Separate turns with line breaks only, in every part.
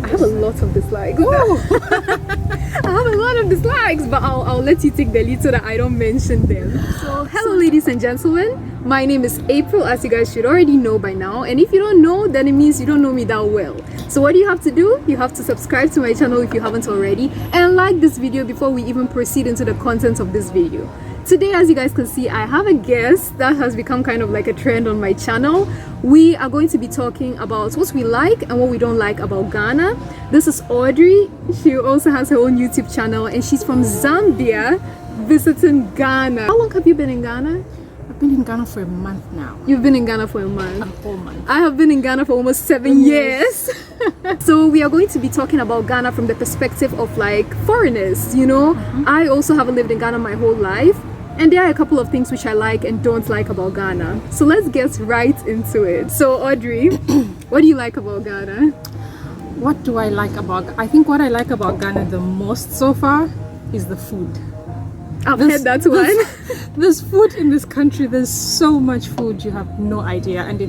I have a lot of dislikes. I have a lot of dislikes, but I'll let you take the lead so that I don't mention them. So, hello, ladies and gentlemen. My name is April, as you guys should already know by now. And if you don't know, then it means you don't know me that well. So what do you have to do? You have to subscribe to my channel if you haven't already, and like this video before we even proceed into the content of this video. Today, as you guys can see, I have a guest that has become kind of like a trend on my channel. We are going to be talking about what we like and what we don't like about Ghana. This is Audrey. She also has her own YouTube channel and she's from Zambia visiting Ghana. How long have you been in Ghana?
I've been in Ghana for a month now.
You've been in Ghana for a month?
A whole month.
I have been in Ghana for almost 7 years. So we are going to be talking about Ghana from the perspective of like foreigners, you know. I also haven't lived in Ghana my whole life. And there are a couple of things which I like and don't like about Ghana. So let's get right into it. So Audrey, what do you like about Ghana?
What do I like about... I think what I like about Ghana the most so far is the food.
I've heard that one.
There's food in this country. There's so much food you have no idea. And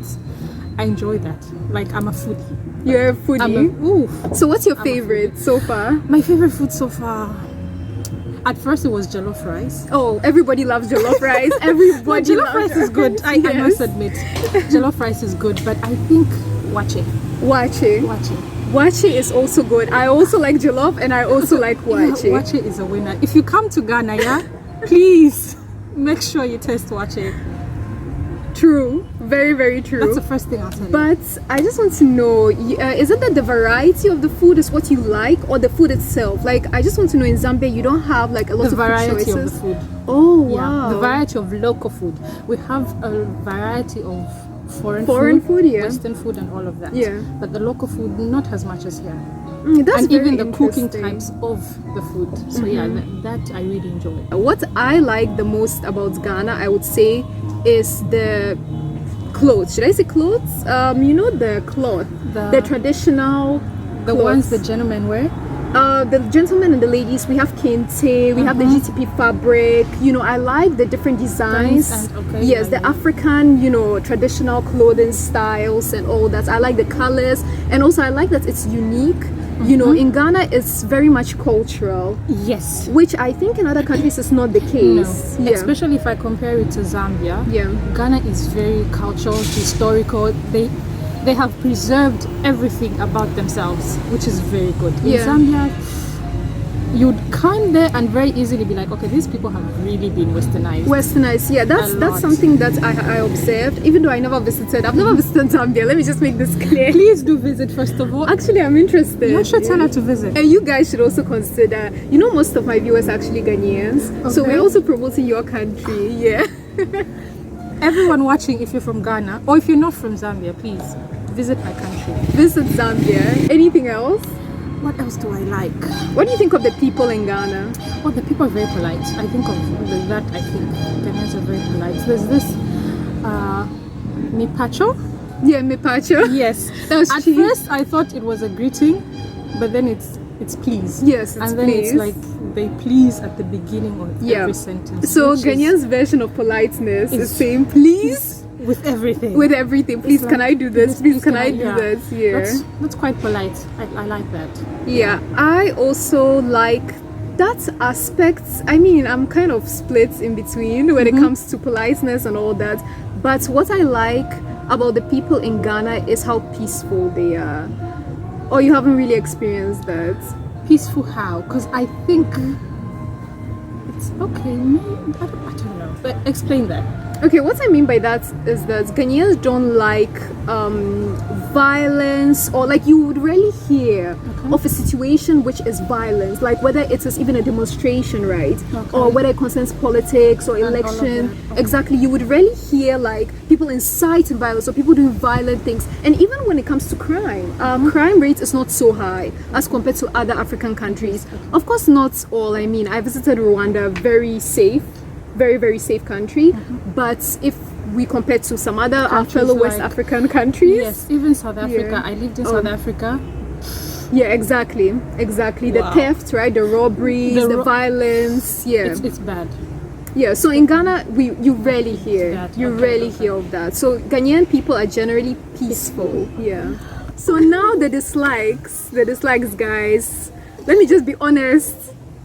I enjoy that. Like, I'm a foodie.
You're a foodie? So what's your favorite so far?
My favorite food so far... At first it was jollof rice.
Oh, everybody loves jollof rice. Everybody
jollof rice is good. I must admit. Jollof rice is good, but I think wache.
Wache is also good. I also like jollof and I also like wache.
Yeah, wache is a winner. If you come to Ghana, yeah, please make sure you taste wache.
True. Very, very true.
That's the first thing I'll tell you.
But I just want to know, is it that the variety of the food is what you like or the food itself? Like, I just want to know, in Zambia, you don't have like a lot of food choices?
The variety of the food.
Oh, wow.
Yeah, the variety of local food. We have a variety of foreign food,
yeah.
Western food and all of that.
Yeah.
But the local food, not as much as here.
That's
and
very
even the cooking types of the food. So yeah, that I really enjoy.
What I like the most about Ghana, I would say, is the clothes. Should I say clothes? You know, the cloth, the traditional
the
clothes.
Ones the gentlemen wear.
The gentlemen and the ladies, we have kente, we have the GTP fabric. You know, I like the different designs. Yes, the African, you know, traditional clothing styles and all that. I like the colors, and also I like that it's unique. You know, in Ghana, it's very much cultural.
Yes.
Which I think in other countries is not the case.
No. Yeah. Especially if I compare it to Zambia.
Yeah.
Ghana is very cultural, historical. They have preserved everything about themselves, which is very good. In Zambia, you'd come there and very easily be like, okay, these people have really been westernized. Yeah, that's something that I observed, even though I never visited. I've never visited Zambia. Let me just make this clear. Please do visit first of all.
Actually, I'm interested.
You should tell her to visit.
And you guys should also consider, you know, most of my viewers are actually Ghanaians. So we're also promoting your country. Yeah.
Everyone watching, if you're from Ghana or if you're not from Zambia, please visit my country. Visit
Zambia. Anything else?
What else do I like?
What do you think of the people in Ghana?
Oh, the people are very polite. I think of that. I think Ghanaians are very polite. There's this mipacho.
Yeah, mipacho.
Yes. At first, I thought it was a greeting, but then it's please.
Yes,
and then
please.
It's like they please at the beginning of every sentence.
So Ghanaians' version of politeness is saying please.
With everything.
Please, like, can I do this? Please, can I do this? Yeah.
That's quite polite. I like that.
Yeah. I also like that aspect. I mean, I'm kind of split in between when it comes to politeness and all that. But what I like about the people in Ghana is how peaceful they are. Or you haven't really experienced that?
Peaceful how? Because I think it's okay. I don't know. But explain that.
Okay, what I mean by that is that Ghanaians don't like violence, or like you would rarely hear of a situation which is violence, like whether it is even a demonstration, right? Or whether it concerns politics or election. Exactly, you would rarely hear like people inciting violence or people doing violent things. And even when it comes to crime, crime rate is not so high as compared to other African countries. Of course, not all. I mean, I visited Rwanda, very safe. Very, very safe country. But if we compare to some other our fellow West African countries,
yes, even South Africa, I lived in South Africa.
Yeah, exactly. The theft, right? The robberies, the violence. Yeah,
it's bad.
Yeah, so in Ghana, you rarely hear of that. So Ghanaian people are generally peaceful. Yeah. So now the dislikes, guys. Let me just be honest.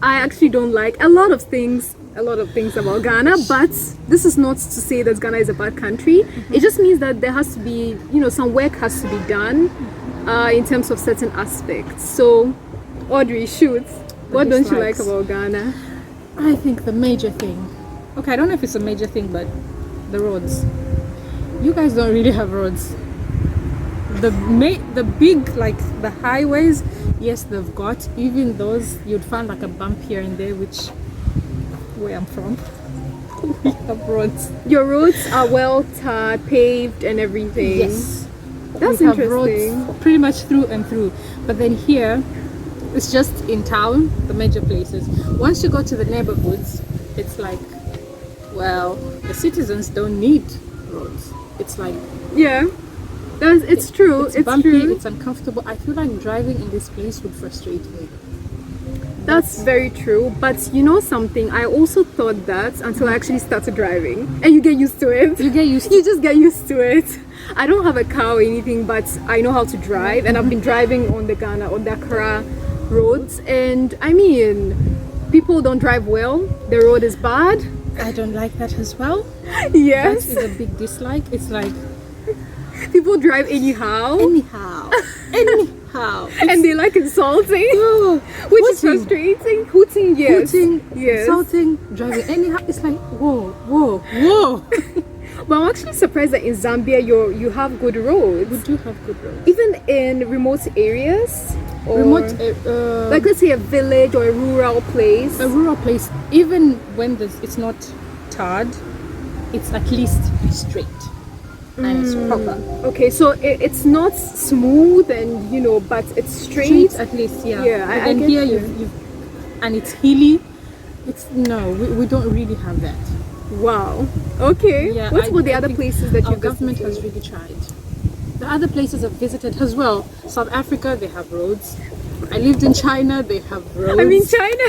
I actually don't like a lot of things about Ghana, but this is not to say that Ghana is a bad country. It just means that there has to be, some work has to be done in terms of certain aspects. So, Audrey, shoot. What don't you like about Ghana?
I think the major thing. Okay, I don't know if it's a major thing, but the roads. You guys don't really have roads. The big, like the highways, yes, they've got. Even those, you'd find like a bump here and there, which where I'm from, we have roads.
Your roads are well tarred, paved, and everything.
Yes,
that's
we have
interesting.
Roads pretty much through and through. But then here, it's just in town, the major places. Once you go to the neighborhoods, it's like, well, the citizens don't need roads. It's like,
yeah, it's true. It's
bumpy,
true.
it's uncomfortable. I feel like driving in this place would frustrate me.
That's very true. But you know something? I also thought that until I actually started driving, and you get used to it.
You
just get used to it. I don't have a car or anything, but I know how to drive, and I've been driving on the Accra roads, and I mean, people don't drive well. The road is bad.
I don't like that as well.
Yes,
that is a big dislike. It's like
people drive anyhow, and they like insulting, which is frustrating. Hooting, yes,
insulting, driving anyhow. It's like whoa.
But I'm actually surprised that in Zambia you have good roads.
We do have good roads,
even in remote areas. Like let's say a village or a rural place.
Even when it's not tarred, it's at least straight and it's proper.
Okay, so it's not smooth and but it's straight
at least.
I get
here
you.
And it's hilly. We don't really have that.
Wow. Okay.
Yeah,
what about the other places that
our
you've
government
visited?
has really tried? The other places I've visited as well. South Africa, they have roads. I lived in China, they have roads.
I mean, China,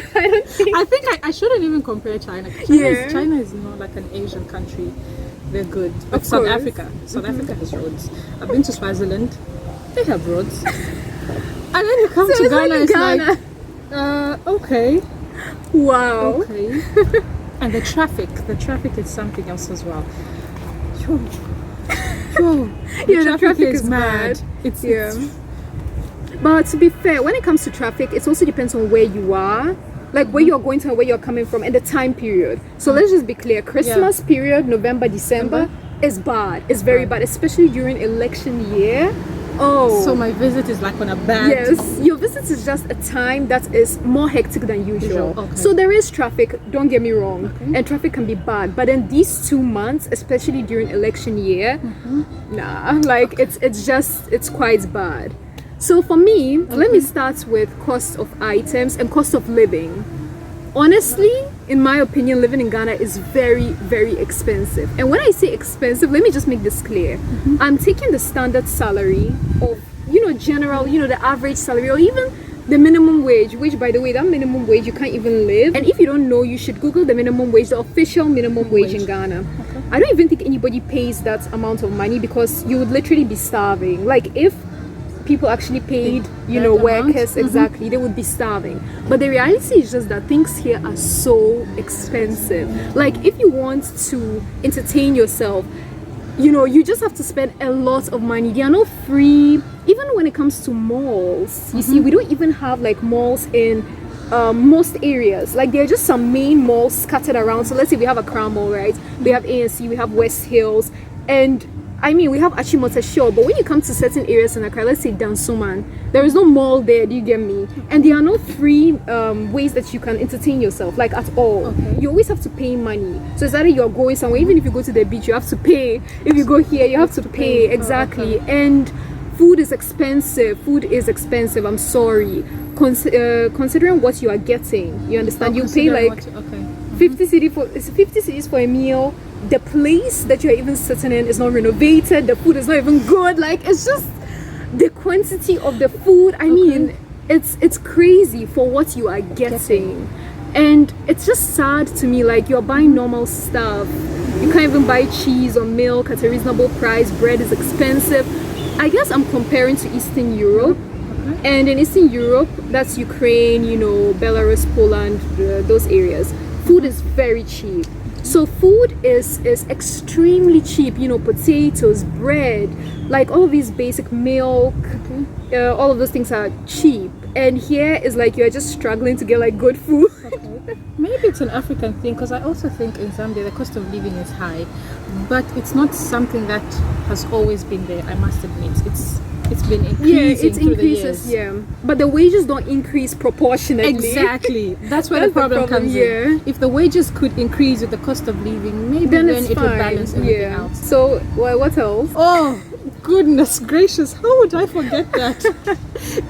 I
think I shouldn't even compare China. China is not like an Asian country. They're good. But South Africa has roads. I've been to Swaziland. They have roads. And then you come to Ghana, it's like, okay.
Wow.
Okay. And the traffic is something else as well.
The traffic is mad. But to be fair, when it comes to traffic, it also depends on where you are, like where you're going to and where you're coming from, and the time period. So let's just be clear: Christmas period, November, December, is bad. It's very bad, especially during election year. Oh,
so my visit is like on a bad.
Yes, your visit is just a time that is more hectic than usual.
Okay.
So there is traffic, don't get me wrong, and traffic can be bad. But in these 2 months, especially during election year, it's quite bad. So for me, let me start with cost of items and cost of living. Honestly, in my opinion, living in Ghana is very, very expensive. And when I say expensive, let me just make this clear. I'm taking the standard salary of, general, the average salary, or even the minimum wage, which, by the way, that minimum wage, you can't even live. And if you don't know, you should Google the minimum wage, the official minimum wage in Ghana. Okay. I don't even think anybody pays that amount of money, because you would literally be starving. Like, if people actually paid workers exactly, they would be starving. But the reality is just that things here are so expensive. Like, if you want to entertain yourself, you just have to spend a lot of money. They are not free. Even when it comes to malls, you see, we don't even have like malls in most areas. Like, there are just some main malls scattered around. So let's say we have a Crown Mall, right? We have ANC, we have West Hills, and I mean, we have Achimota, sure, but when you come to certain areas in Accra, let's say Dansuman, there is no mall there, do you get me? And there are no free ways that you can entertain yourself, like at all. Okay. You always have to pay money. So it's either you're going somewhere, even if you go to the beach, you have to pay. If you go here, you have to pay. Exactly. Oh, okay. And food is expensive. I'm sorry. Considering what you are getting, you understand? You pay like 50 cedis for a meal. The place that you're even sitting in is not renovated. The food is not even good. Like, it's just the quantity of the food. I mean, it's crazy for what you are getting. And it's just sad to me. Like, you're buying normal stuff. You can't even buy cheese or milk at a reasonable price. Bread is expensive. I guess I'm comparing to Eastern Europe. And in Eastern Europe, that's Ukraine, you know, Belarus, Poland, those areas. Food is very cheap. So food is extremely cheap. You know, potatoes, bread, like all of these basic milk, all of those things are cheap. And here is like you're just struggling to get like good food.
Maybe it's an African thing, because I also think in Zambia the cost of living is high, but it's not something that has always been there. I must admit, it's been increasing through the years.
Yeah, but the wages don't increase proportionately.
Exactly, that's where the problem comes in. If the wages could increase with the cost of living, maybe then it would balance everything out.
So what else?
Oh goodness gracious, how would I forget that?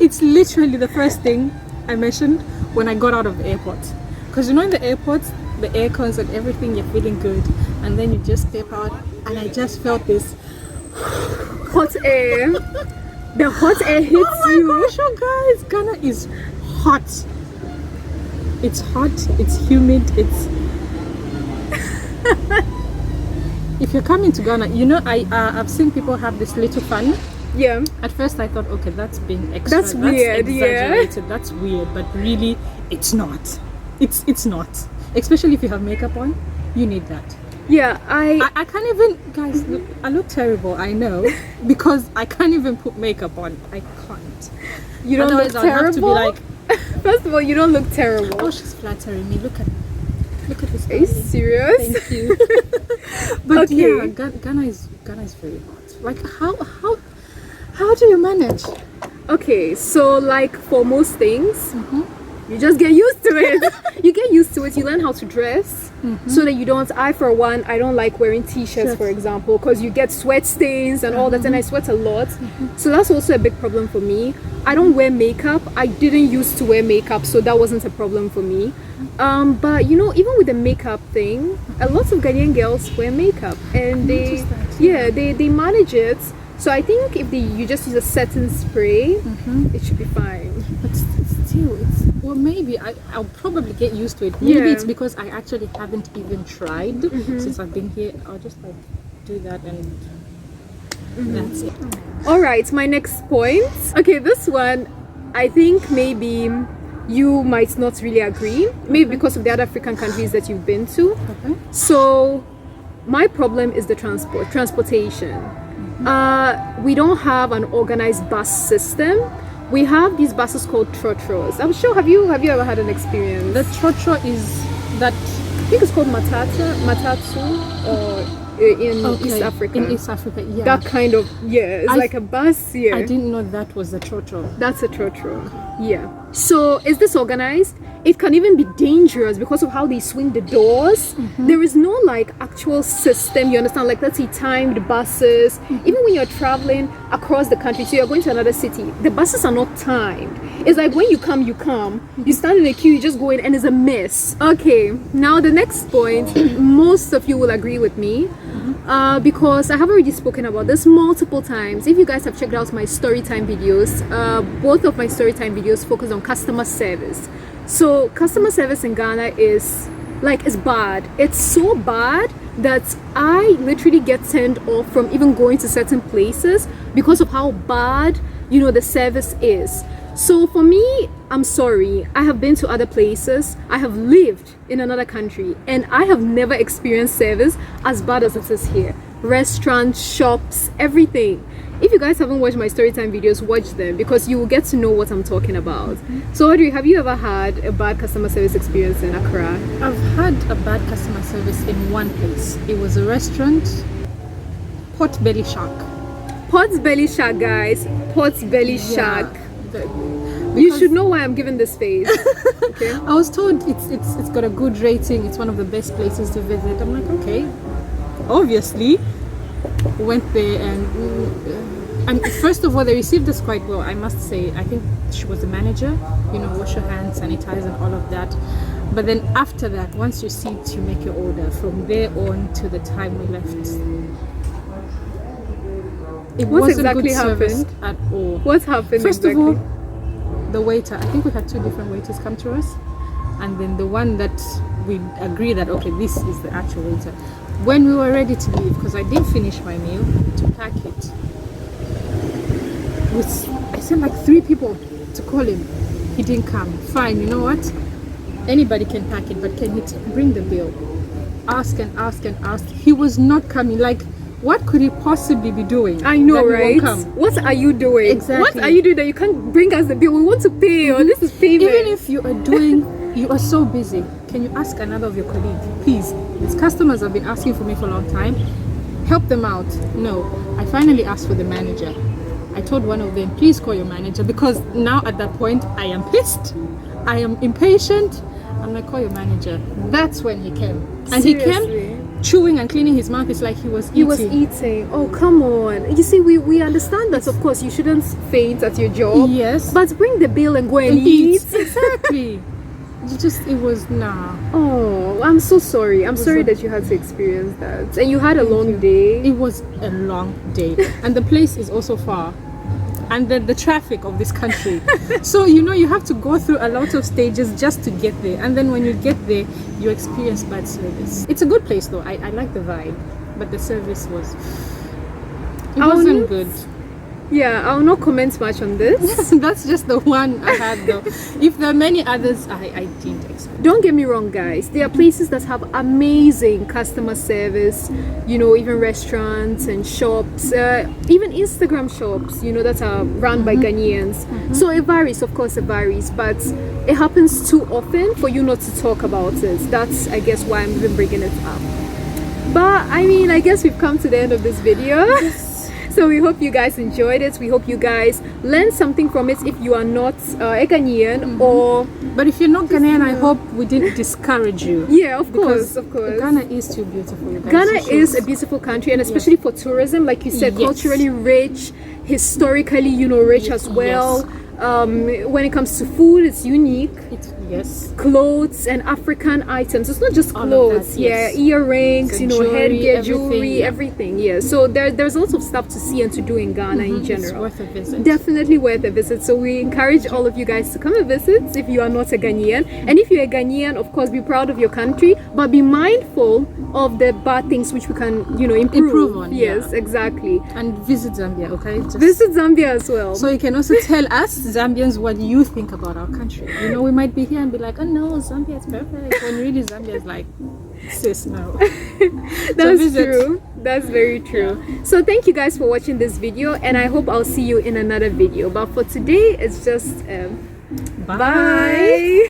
It's literally the first thing I mentioned when I got out of the airport. Because you know, in the airports, the air cons and everything, you're feeling good, and then you just step out, and I just felt this
hot air. The hot air hits you.
Oh my gosh, you guys, Ghana is hot. It's hot, it's humid, it's... If you're coming to Ghana, you know, I've seen people have this little fun.
Yeah.
At first I thought, okay, that's being extra.
That's weird,
exaggerated. That's weird, but really, it's not. It's not. Especially if you have makeup on, you need that.
Yeah,
I can't even, guys, look, I look terrible, I know, because I can't even put makeup on. I can't.
You don't
Otherwise,
look terrible?
I'll have to be like...
First of all, you don't look terrible.
Oh, she's flattering me. Look at this.
Are you serious?
Thank you. But
okay.
Yeah, Ghana is very hot. Like, how do you manage?
Okay, so like for most things, you just get used to it. You get used to it. You learn how to dress so that you don't. For one, I don't like wearing t-shirts, for example, because you get sweat stains and all that, and I sweat a lot. So that's also a big problem for me. I don't wear makeup. I didn't used to wear makeup, so that wasn't a problem for me. But you know, even with the makeup thing, a lot of Ghanaian girls wear makeup, and they manage it. So I think if you just use a setting spray, it should be fine.
But still, well, maybe I'll probably get used to it. Maybe it's because I actually haven't even tried since I've been here. I'll just like do that and that's it.
All right, my next point. Okay, this one, I think maybe you might not really agree. Maybe because of the other African countries that you've been to.
Okay.
So my problem is the transportation. We don't have an organized bus system. We have these buses called trotros. I'm sure, have you ever had an experience?
The trotro is that,
I think it's called matatsu, or in East Africa.
In East Africa, yeah.
That kind of, it's like a bus, yeah.
I didn't know that was a trotro.
That's a trotro, yeah. So is this organized? It can even be dangerous because of how they swing the doors. There is no like actual system, you understand, like let's say timed buses. Even when you're traveling across the country, so you're going to another city, the buses are not timed. It's like when you come, you stand in a queue, you just go in, and it's a mess. Okay, now the next point, most of you will agree with me, because I have already spoken about this multiple times. If you guys have checked out my story time videos, both of my story time videos focus on customer service. So customer service in Ghana is bad. It's so bad that I literally get turned off from even going to certain places because of how bad, you know, the service is. So for me, I'm sorry, I have been to other places, I have lived in another country, and I have never experienced service as bad as it is here. Restaurants, shops, everything. If you guys haven't watched my storytime videos, watch them because you will get to know what I'm talking about. So Audrey, have you ever had a bad customer service experience in Accra?
I've had a bad customer service in one place. It was a restaurant, Pot Belly Shack.
Pot's Belly Shack, guys. Pot's Belly Shack. You should know why I'm giving this face. Okay.
I was told it's got a good rating. It's one of the best places to visit. I'm like, okay, obviously. Went there and first of all, they received us quite well, I must say. I think she was the manager, you know, wash your hands, sanitize, and all of that. But then after that, once you sit, you make your order. From there on to the time we left, it wasn't good service at all.
What happened
First
exactly?
of all, the waiter, I think we had 2 different waiters come to us, and then the one that we agreed that, okay, this is the actual waiter. When we were ready to leave, because I didn't finish my meal, to pack it, I sent like 3 people to call him. He didn't come. Fine, you know what? Anybody can pack it, but can you bring the bill? Ask and ask and ask. He was not coming. Like, what could he possibly be doing?
I know,
that he
right?
won't come?
What are you doing?
Exactly.
What are you doing that you can't bring us the bill? We want to pay, or this is payment.
Even if you are so busy, can you ask another of your colleagues? Please, these customers have been asking for me for a long time. Help them out. No, I finally asked for the manager. I told one of them, please call your manager, because now at that point I am pissed. I am impatient. I'm like, call your manager. That's when he came. And
Seriously?
he came chewing and cleaning his mouth. It's like he was eating.
He was eating. Oh, come on. You see, we understand that, of course, you shouldn't faint at your job.
Yes.
But bring the bill and go and
eat.
eat.
Exactly. It was nah.
Oh, I'm so sorry. I'm sorry that you had to experience that. And you had a long day.
It was a long day. And the place is also far. And the traffic of this country. So, you have to go through a lot of stages just to get there. And then when you get there, you experience bad service. It's a good place though. I like the vibe. But the service wasn't good.
Yeah, I'll not comment much on this.
That's just the one I had though. If there are many others, I didn't expect.
Don't get me wrong, guys. There are places that have amazing customer service, even restaurants and shops, even Instagram shops, that are run by Ghanaians. So it varies, of course, but it happens too often for you not to talk about it. That's, I guess, why I'm even bringing it up. But I guess we've come to the end of this video. So we hope you guys enjoyed it. We hope you guys learned something from it if you are not a Ghanaian or...
But if you're not Ghanaian, I hope we didn't discourage you.
Yeah, of course.
Ghana is too beautiful, you guys.
Ghana is a beautiful country, and especially for tourism, like you said, culturally rich, historically, rich as well. When it comes to food, it's unique. Clothes and African items. It's not just clothes. Earrings, headgear, jewelry, everything. Yeah. So there's lots of stuff to see and to do in Ghana in general.
It's worth a visit.
Definitely worth a visit. So we encourage all of you guys to come and visit if you are not a Ghanaian. And if you're a Ghanaian, of course, be proud of your country, but be mindful of the bad things which we can, improve
on.
Yes, exactly.
And visit Zambia, okay?
Visit Zambia as well.
So you can also tell us Zambians what you think about our country. We might be here and be like, oh no, Zambia is perfect. When really Zambia is like, sis, no.
That's true. That's very true. So thank you guys for watching this video, and I hope I'll see you in another video. But for today, it's just bye.